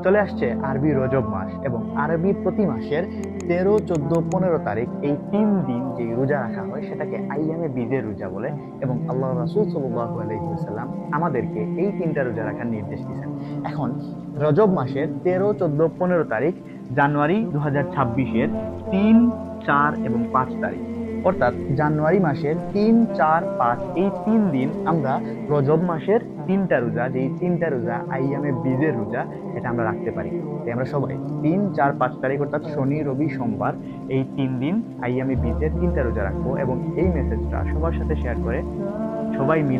চলে আসছে আরবি রজব মাস এবং আরবি প্রতি মাসের 13, 14, 15 তারিখ এই 3 দিন যে রোজা রাখা হয় সেটাকে আইয়ামে বীজের রোজা বলে। এবং আল্লাহ রাসূল সাল্লাল্লাহু আলাইহি ওয়াসাল্লাম আমাদেরকে এই 3টা রোজা রাখার নির্দেশ দিয়েছেন। এখন রজব মাসের 13, 14, 15 তারিখ, জানুয়ারি 2026-এর 3, 4 এবং 5 তারিখ, অর্থাৎ জানুয়ারি মাসের 3, 4, 5 এই 3 দিন আমরা রজব মাসের 3টা রোজা, যে 3টা রোজা আইয়ামে বীজের রোজা, এটা আমরা রাখতে পারি। তাই আমরা সবাই 3, 4, 5 তারিখ অর্থাৎ শনি, রবি, সোমবার এই 3 দিন আইয়ামে বীজের 3টা রোজা রাখবো এবং এই মেসেজটা সবার সাথে শেয়ার করে সবাই মিলে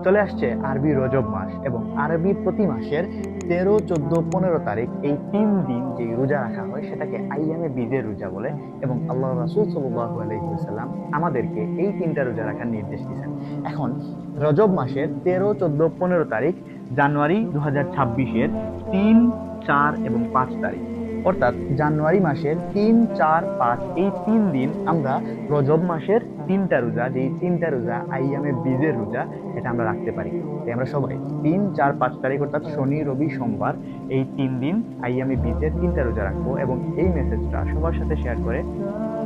চলে আসছে আরবি রজব মাস এবং আরবি প্রতি মাসের 13, 14, 15 তারিখ এই 3 দিন যে রোজা রাখা হয় সেটাকে আইয়ামে বীজের রোজা বলে। এবং আল্লাহ রাসূল সাল্লাল্লাহু আলাইহি ওয়াসাল্লাম আমাদেরকে এই 3টা রোজা রাখার নির্দেশ দিয়েছেন। এখন রজব মাসের 13, 14, 15 তারিখ, জানুয়ারি 2026-এর 3, 4 এবং 5 তারিখ, অর্থাৎ জানুয়ারি মাসের 3, 4, 5 এই 3 দিন আমরা রজব মাসের 3টা রোজা, যে 3টা রোজা আইয়ামে বীজের রোজা, এটা আমরা রাখতে পারি। তাই আমরা সবাই 3, 4, 5 তারিখ অর্থাৎ শনি, রবি, সোমবার এই 3 দিন আইয়ামে বীজের 3টা রোজা রাখবো এবং এই মেসেজটা সবার সাথে শেয়ার করে